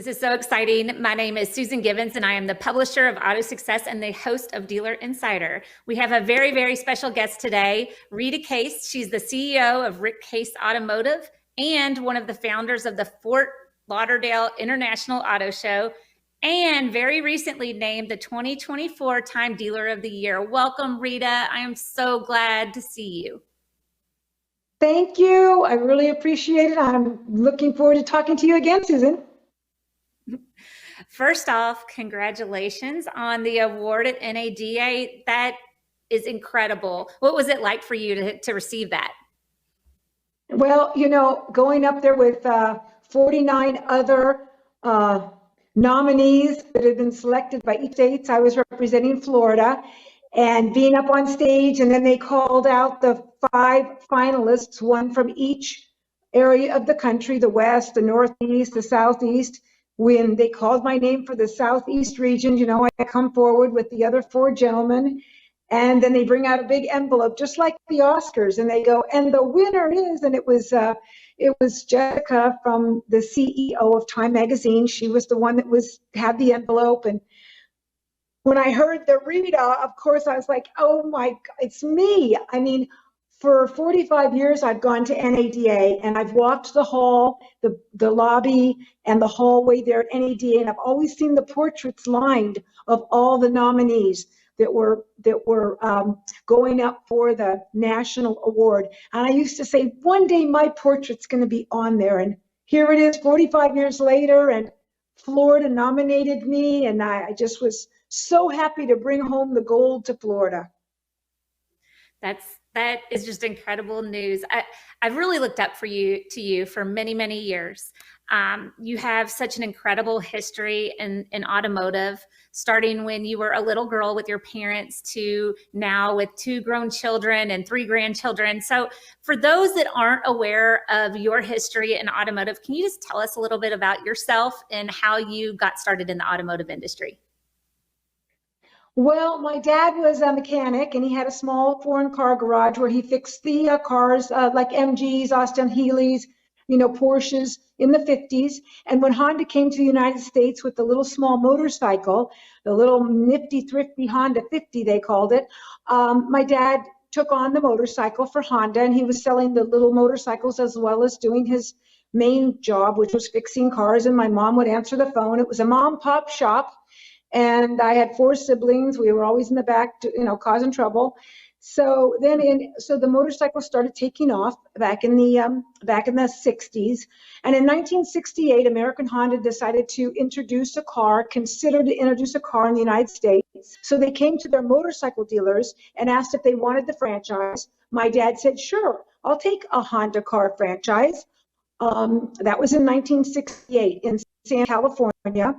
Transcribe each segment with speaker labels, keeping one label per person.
Speaker 1: This is so exciting. My name is Susan Givens, and I am the publisher of AutoSuccess and the host of Dealer Insider. We have a very, very special guest today, Rita Case. She's the CEO of Rick Case Automotive and one of the founders of the Fort Lauderdale International Auto Show, and very recently named the 2024 Time Dealer of the Year. Welcome, Rita. I am so glad to see you.
Speaker 2: Thank you. I really appreciate it. I'm looking forward to talking to you again, Susan.
Speaker 1: First off, congratulations on the award at NADA. That is incredible. What was it like for you to receive that?
Speaker 2: Well, you know, going up there with 49 other nominees that had been selected by each state. I was representing Florida, and being up on stage, and then they called out the 5 finalists, one from each area of the country, the West, the Northeast, the Southeast. When they called my name for the Southeast region, you know, I come forward with the other 4 gentlemen, and then they bring out a big envelope, just like the Oscars, and they go, and the winner is, and it was Jessica from the CEO of Time Magazine. She was the one that had the envelope, and when I heard the Rita, of course, I was like, oh my God, it's me. I mean, for 45 years, I've gone to NADA, and I've walked the hall, the lobby, and the hallway there at NADA, and I've always seen the portraits lined of all the nominees that were going up for the national award. And I used to say, one day my portrait's going to be on there. And here it is, 45 years later, and Florida nominated me, and I just was so happy to bring home the gold to Florida.
Speaker 1: That is just incredible news. I've really looked up to you for many, many years. You have such an incredible history in automotive, starting when you were a little girl with your parents to now with 2 grown children and 3 grandchildren. So for those that aren't aware of your history in automotive, can you just tell us a little bit about yourself and how you got started in the automotive industry?
Speaker 2: Well, my dad was a mechanic, and he had a small foreign car garage where he fixed the cars like MGs, Austin Healey's, you know, Porsches in the 50s. And when Honda came to the United States with the little small motorcycle, the little nifty, thrifty Honda 50, they called it, my dad took on the motorcycle for Honda, and he was selling the little motorcycles as well as doing his main job, which was fixing cars. And my mom would answer the phone. It was a mom-pop shop. And I had 4 siblings. We were always in the back, you know, causing trouble. So the motorcycle started taking off back in the 60s. And in 1968, American Honda decided to consider to introduce a car in the United States. So they came to their motorcycle dealers and asked if they wanted the franchise. My dad said, sure, I'll take a Honda car franchise. That was in 1968 in San California,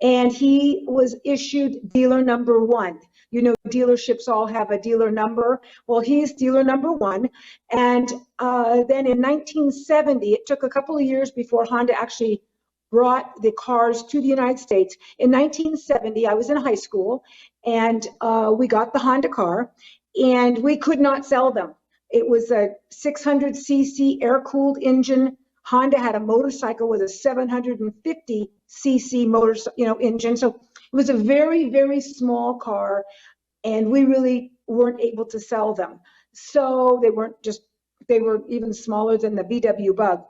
Speaker 2: and he was issued dealer number 1. You know, dealerships all have a dealer number. Well, he's dealer number 1. And then in 1970, it took a couple of years before Honda actually brought the cars to the United States. In 1970, I was in high school, and we got the Honda car, and we could not sell them. It was a 600cc air-cooled engine. Honda had a motorcycle with a 750cc motor, engine. So it was a very, very small car, and we really weren't able to sell them. So they were even smaller than the VW Bug.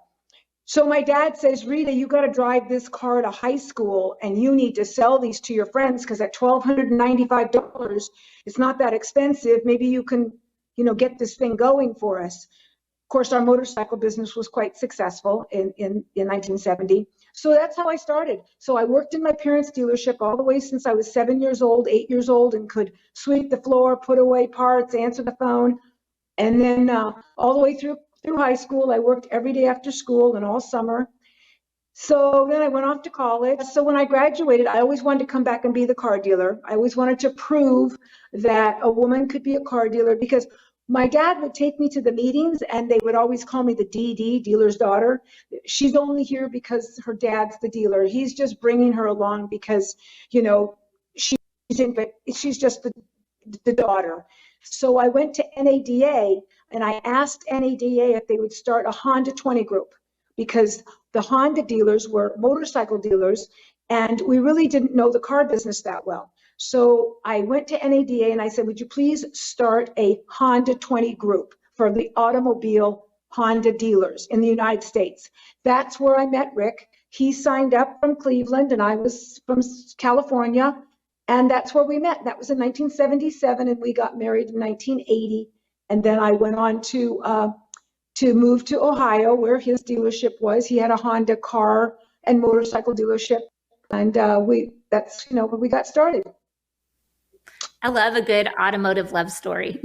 Speaker 2: So my dad says, Rita, you got to drive this car to high school, and you need to sell these to your friends, because at $1,295, it's not that expensive. Maybe you can, get this thing going for us. Of course, our motorcycle business was quite successful in 1970. So that's how I started. So I worked in my parents' dealership all the way since I was 7 years old, 8 years old, and could sweep the floor, put away parts, answer the phone. And then all the way through high school, I worked every day after school and all summer. So then I went off to college. So when I graduated, I always wanted to come back and be the car dealer. I always wanted to prove that a woman could be a car dealer, because my dad would take me to the meetings, and they would always call me the DD, dealer's daughter. She's only here because her dad's the dealer. He's just bringing her along because, she's just the daughter. So I went to NADA, and I asked NADA if they would start a Honda 20 group, because the Honda dealers were motorcycle dealers, and we really didn't know the car business that well. So I went to NADA and I said, would you please start a Honda 20 group for the automobile Honda dealers in the United States? That's where I met Rick. He signed up from Cleveland and I was from California. And that's where we met. That was in 1977, and we got married in 1980. And then I went on to move to Ohio, where his dealership was. He had a Honda car and motorcycle dealership, and that's where we got started.
Speaker 1: I love a good automotive love story.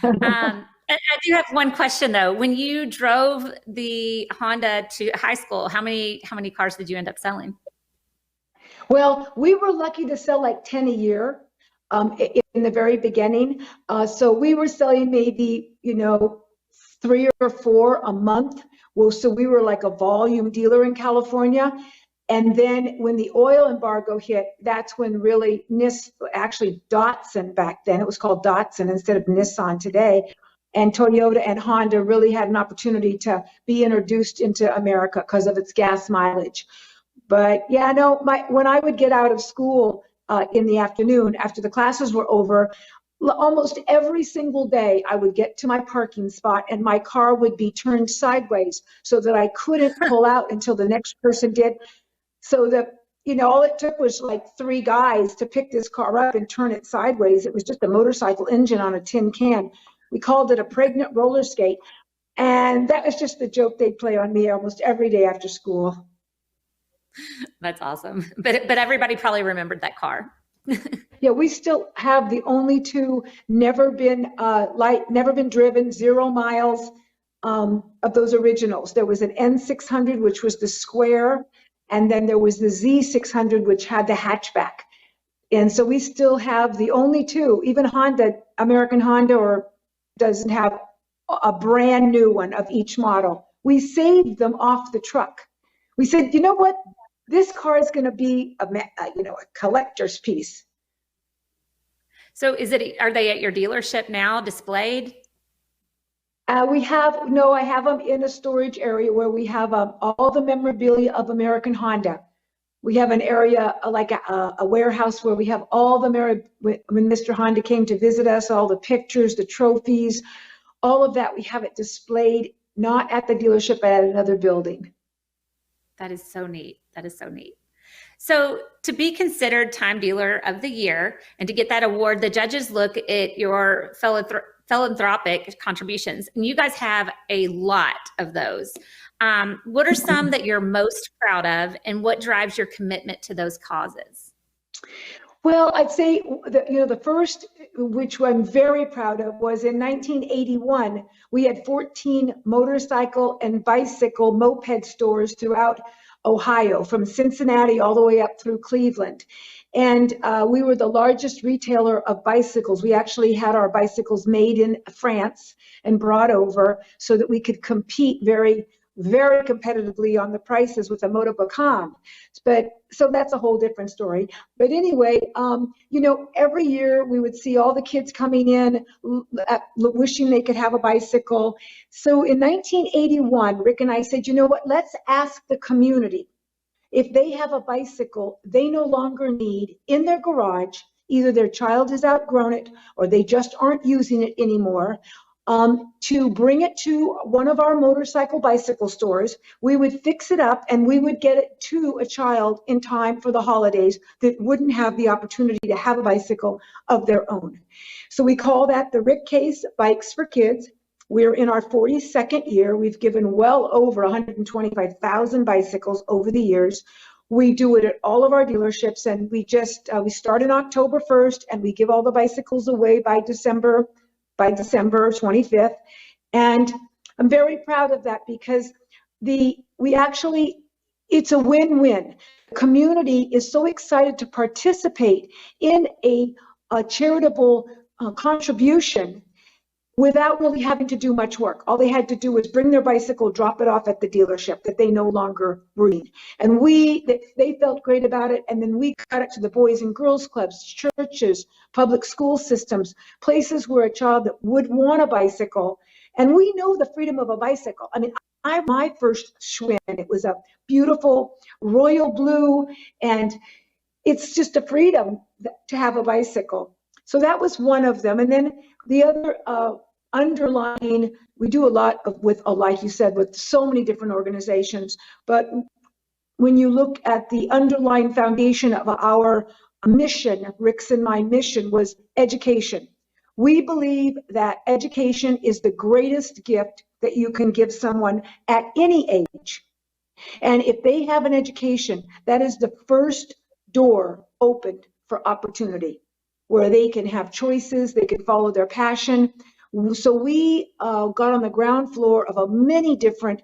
Speaker 1: I do have one question though. When you drove the Honda to high school, how many cars did you end up selling?
Speaker 2: Well, we were lucky to sell like 10 a year in the very beginning. So we were selling maybe, 3 or 4 a month. Well, so we were like a volume dealer in California. And then when the oil embargo hit, that's when really actually Datsun back then, it was called Datsun instead of Nissan today. And Toyota and Honda really had an opportunity to be introduced into America because of its gas mileage. But yeah, no, when I would get out of school in the afternoon after the classes were over, almost every single day I would get to my parking spot and my car would be turned sideways so that I couldn't pull out until the next person did. So that, all it took was like 3 guys to pick this car up and turn it sideways. It was just a motorcycle engine on a tin can. We called it a pregnant roller skate. And that was just the joke they'd play on me almost every day after school.
Speaker 1: That's awesome. But everybody probably remembered that car.
Speaker 2: Yeah, we still have the only 2 never been driven, 0 miles of those originals. There was an N600, which was the square, and then there was the Z600, which had the hatchback. And so we still have the only 2. Even American Honda doesn't have a brand new one of each model. We saved them off the truck. We said, you know what? This car is going to be a collector's piece.
Speaker 1: So are they at your dealership now displayed?
Speaker 2: I have them in a storage area where we have all the memorabilia of American Honda. We have an area like a warehouse where we have all when Mr. Honda came to visit us, all the pictures, the trophies, all of that. We have it displayed, not at the dealership, but at another building.
Speaker 1: That is so neat. That is so neat. So to be considered Time Dealer of the Year and to get that award, the judges look at your philanthropic contributions, and you guys have a lot of those. What are some that you're most proud of, and what drives your commitment to those causes?
Speaker 2: Well, I'd say the first, which I'm very proud of, was in 1981. We had 14 motorcycle and bicycle moped stores throughout Ohio, from Cincinnati all the way up through Cleveland. And we were the largest retailer of bicycles. We actually had our bicycles made in France and brought over so that we could compete very, very competitively on the prices with the Motobacan. But so that's a whole different story. But anyway, every year we would see all the kids coming in wishing they could have a bicycle. So in 1981, Rick and I said, you know what, let's ask the community. If they have a bicycle they no longer need in their garage, either their child has outgrown it or they just aren't using it anymore, to bring it to one of our motorcycle bicycle stores. We would fix it up and we would get it to a child in time for the holidays that wouldn't have the opportunity to have a bicycle of their own. So we call that the Rick Case Bikes for Kids. We're in our 42nd year. We've given well over 125,000 bicycles over the years. We do it at all of our dealerships, and we start on October 1st and we give all the bicycles away by December 25th. And I'm very proud of that because it's a win-win. The community is so excited to participate in a charitable contribution without really having to do much work. All they had to do was bring their bicycle, drop it off at the dealership that they no longer need. And they felt great about it. And then we got it to the Boys and Girls Clubs, churches, public school systems, places where a child that would want a bicycle. And we know the freedom of a bicycle. I mean, my first Schwinn. It was a beautiful royal blue, and it's just a freedom to have a bicycle. So that was one of them. And then the other underlying, we do a lot with, like you said, with so many different organizations, but when you look at the underlying foundation of our mission, Rick's and my mission was education. We believe that education is the greatest gift that you can give someone at any age. And if they have an education, that is the first door opened for opportunity, where they can have choices, they can follow their passion. So we got on the ground floor of many different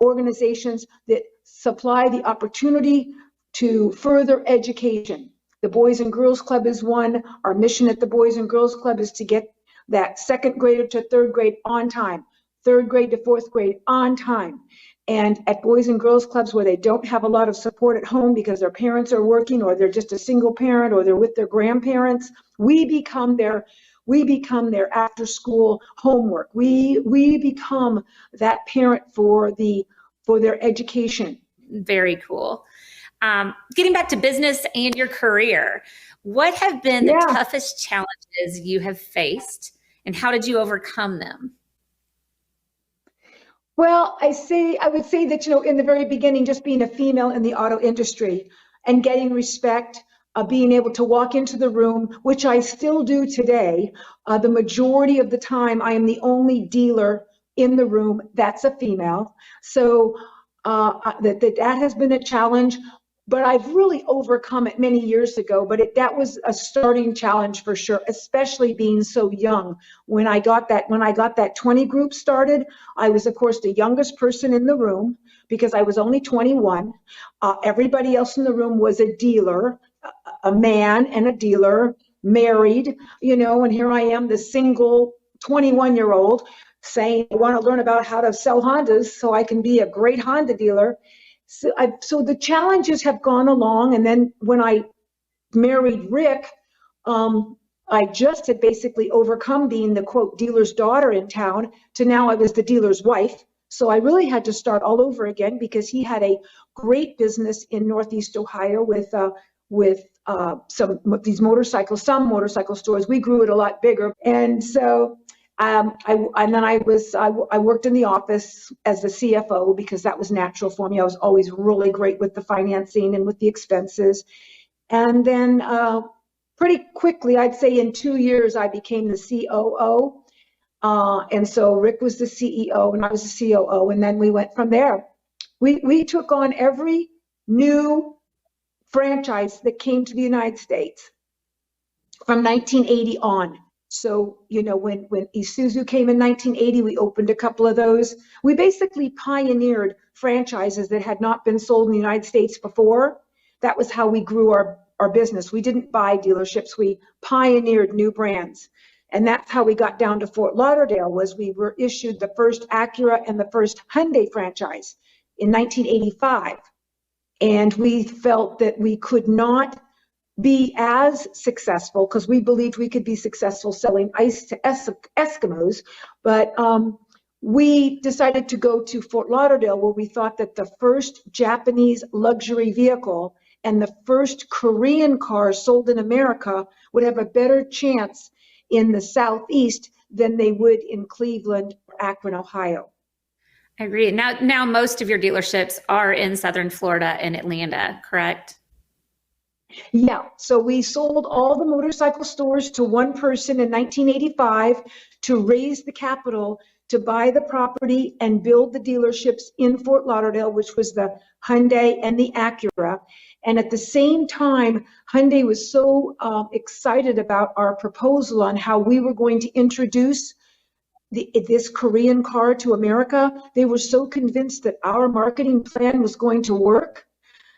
Speaker 2: organizations that supply the opportunity to further education. The Boys and Girls Club is one. Our mission at the Boys and Girls Club is to get that second grader to third grade on time, third grade to fourth grade on time. And at Boys and Girls Clubs where they don't have a lot of support at home because their parents are working, or they're just a single parent, or they're with their grandparents, we become their after school homework. We become that parent for their education.
Speaker 1: Very cool. Getting back to business and your career, what have been the toughest challenges you have faced, and how did you overcome them?
Speaker 2: Well, I would say that, in the very beginning, just being a female in the auto industry and getting respect, being able to walk into the room, which I still do today. The majority of the time, I am the only dealer in the room that's a female. So that has been a challenge, but I've really overcome it many years ago. But that was a starting challenge for sure, especially being so young. When I got that 20 group started, I was, of course, the youngest person in the room because I was only 21. Everybody else in the room was a dealer, a man and a dealer, married, and here I am, the single 21-year-old saying, I want to learn about how to sell Hondas so I can be a great Honda dealer. So the challenges have gone along. And then when I married Rick, I just had basically overcome being the quote dealer's daughter in town to now I was the dealer's wife. So I really had to start all over again because he had a great business in Northeast Ohio with some motorcycle stores. We grew it a lot bigger. And so I worked in the office as the CFO because that was natural for me. I was always really great with the financing and with the expenses. And then pretty quickly, I'd say in 2 years, I became the COO. And so Rick was the CEO and I was the COO. And then we went from there. We took on every new franchise that came to the United States from 1980 on. So, when Isuzu came in 1980, we opened a couple of those. We basically pioneered franchises that had not been sold in the United States before. That was how we grew our business. We didn't buy dealerships. We pioneered new brands. And that's how we got down to Fort Lauderdale, was we were issued the first Acura and the first Hyundai franchise in 1985. And we felt that we could not be as successful because we believed we could be successful selling ice to Eskimos. But we decided to go to Fort Lauderdale, where we thought that the first Japanese luxury vehicle and the first Korean car sold in America would have a better chance in the Southeast than they would in Cleveland or Akron, Ohio.
Speaker 1: I agree. Now most of your dealerships are in Southern Florida and Atlanta, correct?
Speaker 2: Yeah, so we sold all the motorcycle stores to one person in 1985 to raise the capital to buy the property and build the dealerships in Fort Lauderdale, which was the Hyundai and the Acura. And at the same time, Hyundai was so excited about our proposal on how we were going to introduce this Korean car to America. They were so convinced that our marketing plan was going to work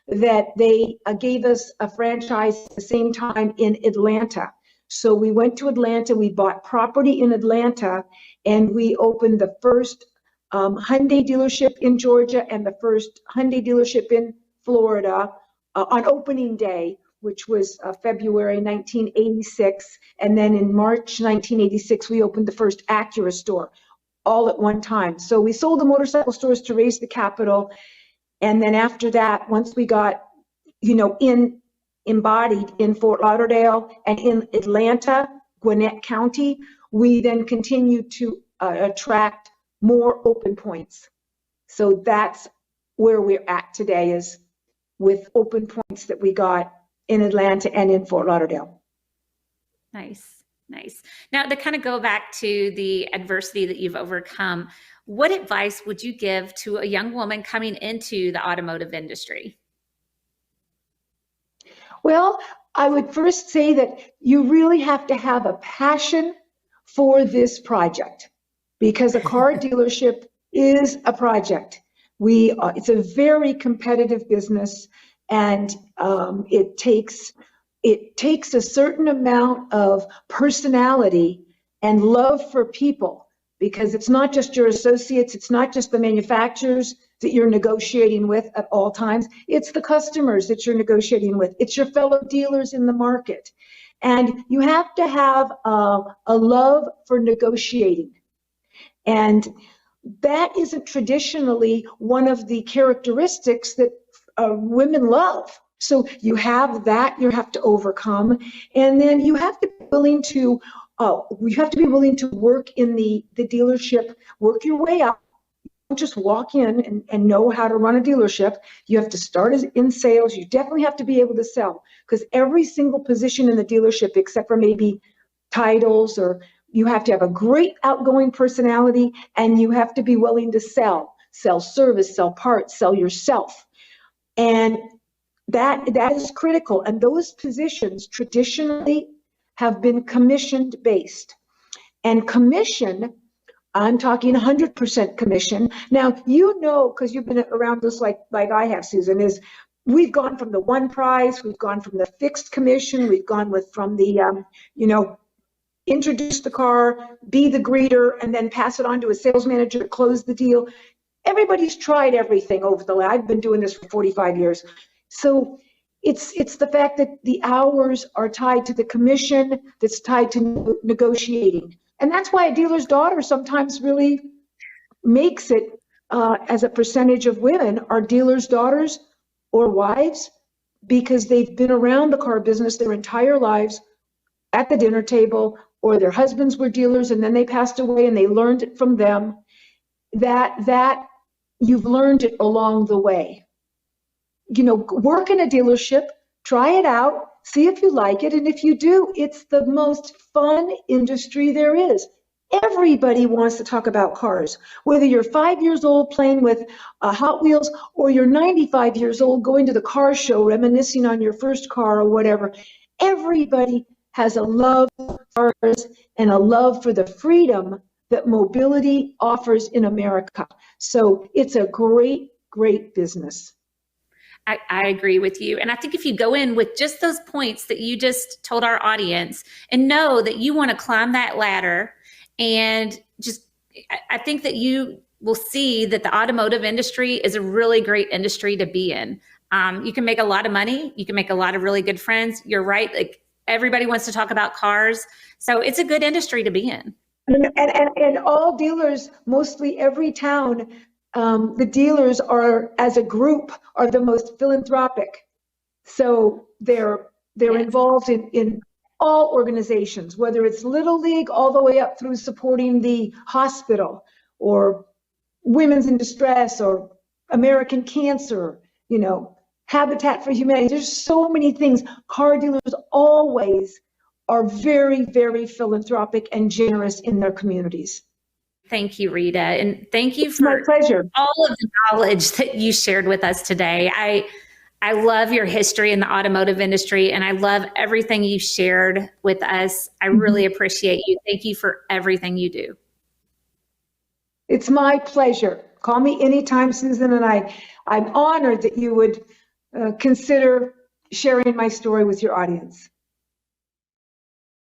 Speaker 2: that they gave us a franchise at the same time in Atlanta. So we went to Atlanta, we bought property in Atlanta, and we opened the first Hyundai dealership in Georgia and the first Hyundai dealership in Florida on opening day, which was February 1986. And then in March 1986, we opened the first Acura store. all at one time. So we sold the motorcycle stores to raise the capital. And then after that, once we got, embodied in Fort Lauderdale and in Atlanta, Gwinnett County, we then continued to attract more open points. So that's where we're at today, is with open points that we got in Atlanta and in Fort Lauderdale.
Speaker 1: Nice, nice. Now, to kind of go back to the adversity that you've overcome, what advice would you give to a young woman coming into the automotive industry?
Speaker 2: Well, I would first say that you really have to have a passion for this project, because a car dealership is a project. It's a very competitive business, and it takes a certain amount of personality and love for people, because it's not just your associates, it's not just the manufacturers that you're negotiating with at all times, it's the customers that you're negotiating with, it's your fellow dealers in the market. And you have to have a love for negotiating. And that isn't traditionally one of the characteristics that women love. So you have that you have to overcome. And then you have to be willing to work in the dealership, work your way up. Don't just walk in and know how to run a dealership. You have to start in sales. You definitely have to be able to sell, because every single position in the dealership, except for maybe titles, or you have to have a great outgoing personality, and you have to be willing to sell service, sell parts, sell yourself. And that is critical. And those positions traditionally have been commissioned based. And commission, I'm talking 100% commission. Now, because you've been around this like I have, Susan, is we've gone from the one price, we've gone from the fixed commission, we've gone from the, introduce the car, be the greeter, and then pass it on to a sales manager to close the deal. Everybody's tried everything I've been doing this for 45 years. So it's the fact that the hours are tied to the commission, that's tied to negotiating. And that's why a dealer's daughter sometimes really makes it, as a percentage of women are dealers' daughters or wives, because they've been around the car business their entire lives at the dinner table, or their husbands were dealers and then they passed away and they learned it from them. That you've learned it along the way. Work in a dealership, try it out, see if you like it. And if you do, it's the most fun industry there is. Everybody wants to talk about cars, whether you're 5 years old playing with Hot Wheels, or you're 95 years old going to the car show, reminiscing on your first car or whatever. Everybody has a love for cars and a love for the freedom that mobility offers in America. So it's a great, great business.
Speaker 1: I agree with you. And I think if you go in with just those points that you just told our audience, and know that you want to climb that ladder, and I think that you will see that the automotive industry is a really great industry to be in. You can make a lot of money. You can make a lot of really good friends. You're right. Like, everybody wants to talk about cars. So it's a good industry to be in.
Speaker 2: And all dealers, mostly every town, the dealers are, as a group, are the most philanthropic. So they're yes. involved in all organizations, whether it's Little League all the way up through supporting the hospital, or Women's in Distress, or American Cancer, Habitat for Humanity. There's so many things. Car dealers always are very, very philanthropic and generous in their communities.
Speaker 1: Thank you, Rita. And thank you
Speaker 2: for my pleasure.
Speaker 1: All of the knowledge that you shared with us today. I love your history in the automotive industry, and I love everything you shared with us. I really appreciate you. Thank you for everything you do.
Speaker 2: It's my pleasure. Call me anytime, Susan, and I'm honored that you would consider sharing my story with your audience.